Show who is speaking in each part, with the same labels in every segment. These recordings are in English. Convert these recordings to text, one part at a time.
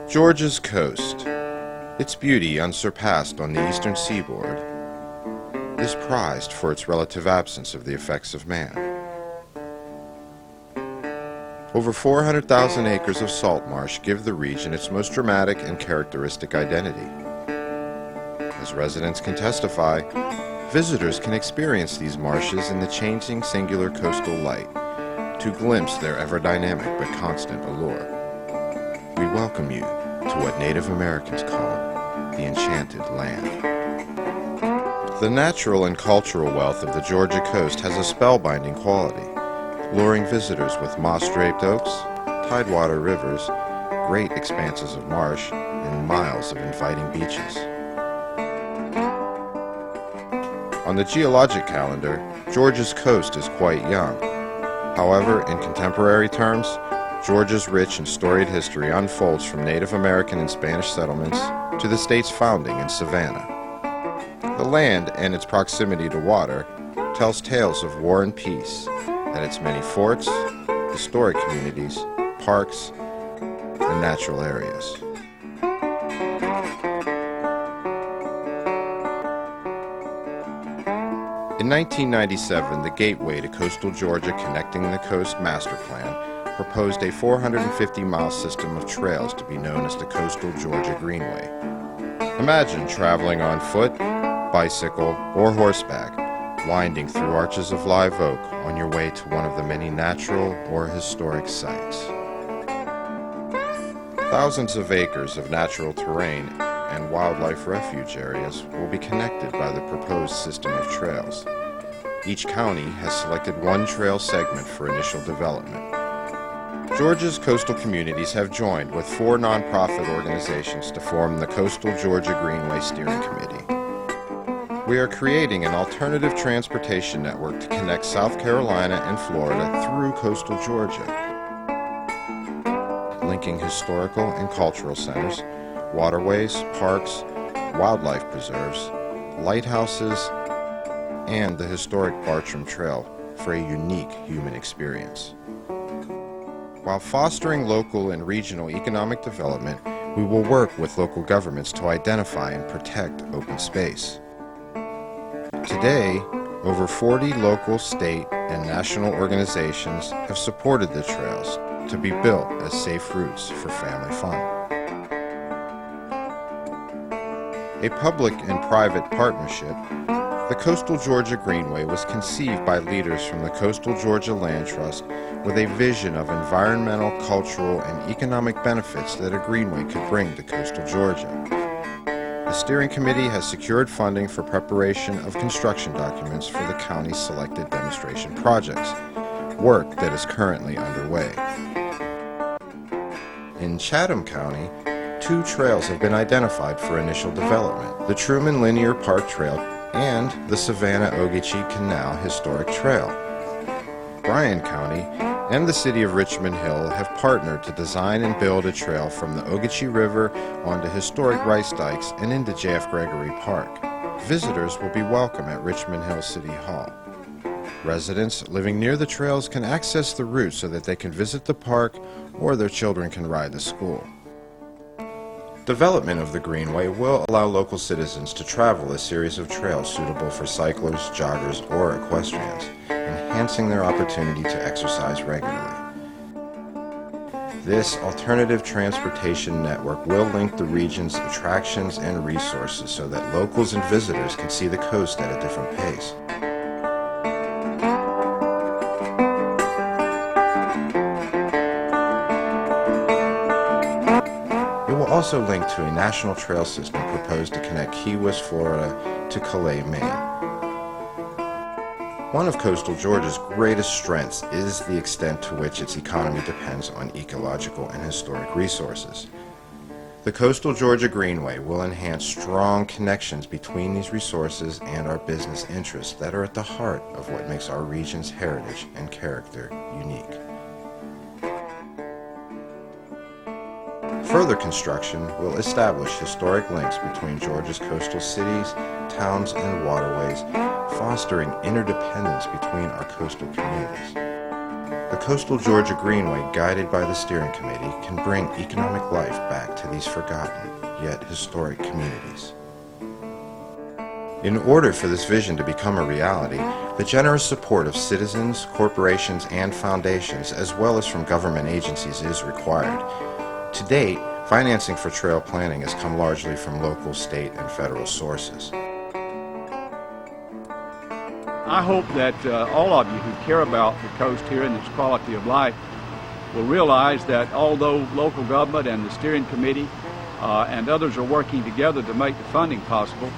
Speaker 1: Georgia's coast, its beauty unsurpassed on the eastern seaboard, is prized for its relative absence of the effects of man. Over 400,000 acres of salt marsh give the region its most dramatic and characteristic identity. As residents can testify, visitors can experience these marshes in the changing singular coastal light to glimpse their ever-dynamic but constant allure. We welcome you to what Native Americans call the Enchanted Land. The natural and cultural wealth of the Georgia coast has a spellbinding quality, luring visitors with moss-draped oaks, tidewater rivers, great expanses of marsh, and miles of inviting beaches. On the geologic calendar, Georgia's coast is quite young. However, in contemporary terms, Georgia's rich and storied history unfolds from Native American and Spanish settlements to the state's founding in Savannah. The land and its proximity to water tells tales of war and peace at its many forts, historic communities, parks, and natural areas. In 1997, the Gateway to Coastal Georgia Connecting the Coast Master Plan proposed a 450-mile system of trails to be known as the Coastal Georgia Greenway. Imagine traveling on foot, bicycle, or horseback, winding through arches of live oak on your way to one of the many natural or historic sites. Thousands of acres of natural terrain and wildlife refuge areas will be connected by the proposed system of trails. Each county has selected one trail segment for initial development. Georgia's coastal communities have joined with 4 nonprofit organizations to form the Coastal Georgia Greenway Steering Committee. We are creating an alternative transportation network to connect South Carolina and Florida through coastal Georgia, linking historical and cultural centers, waterways, parks, wildlife preserves, lighthouses, and the historic Bartram Trail for a unique human experience. While fostering local and regional economic development, we will work with local governments to identify and protect open space. Today, over 40 local, state, and national organizations have supported the trails to be built as safe routes for family fun. A public and private partnership, the Coastal Georgia Greenway was conceived by leaders from the Coastal Georgia Land Trust with a vision of environmental, cultural, and economic benefits that a greenway could bring to coastal Georgia. The steering committee has secured funding for preparation of construction documents for the county's selected demonstration projects, work that is currently underway. In Chatham County, 2 trails have been identified for initial development: the Truman Linear Park Trail and the Savannah-Ogeechee Canal Historic Trail. Bryan County and the City of Richmond Hill have partnered to design and build a trail from the Ogeechee River onto historic rice dikes and into J.F. Gregory Park. Visitors will be welcome at Richmond Hill City Hall. Residents living near the trails can access the route so that they can visit the park or their children can ride to school. Development of the Greenway will allow local citizens to travel a series of trails suitable for cyclers, joggers, or equestrians, enhancing their opportunity to exercise regularly. This alternative transportation network will link the region's attractions and resources so that locals and visitors can see the coast at a different pace. It will also link to a national trail system proposed to connect Key West, Florida to Calais, Maine. One of coastal Georgia's greatest strengths is the extent to which its economy depends on ecological and historic resources. The Coastal Georgia Greenway will enhance strong connections between these resources and our business interests that are at the heart of what makes our region's heritage and character unique. Further construction will establish historic links between Georgia's coastal cities, towns, and waterways, fostering interdependence between our coastal communities. The Coastal Georgia Greenway, guided by the steering committee, can bring economic life back to these forgotten, yet historic communities. In order for this vision to become a reality, the generous support of citizens, corporations, and foundations, as well as from government agencies, is required. To date, financing for trail planning has come largely from local, state, and federal sources.
Speaker 2: I hope that all of you who care about the coast here and its quality of life will realize that although local government and the steering committee and others are working together to make the funding possible,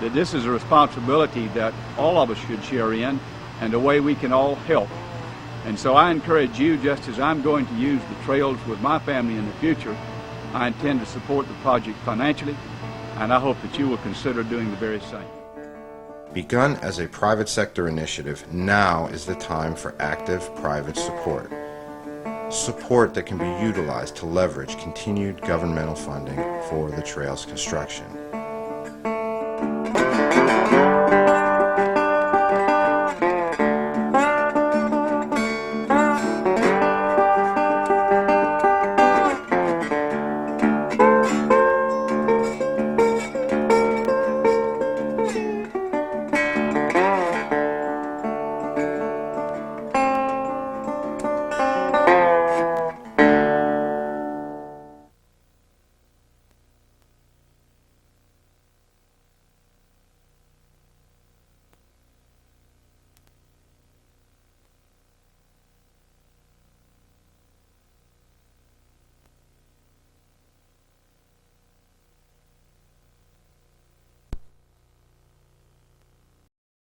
Speaker 2: that this is a responsibility that all of us should share in and a way we can all help. And so I encourage you, just as I'm going to use the trails with my family in the future, I intend to support the project financially, and I hope that you will consider doing the very same.
Speaker 1: Begun as a private sector initiative, now is the time for active private support. Support that can be utilized to leverage continued governmental funding for the trail's construction.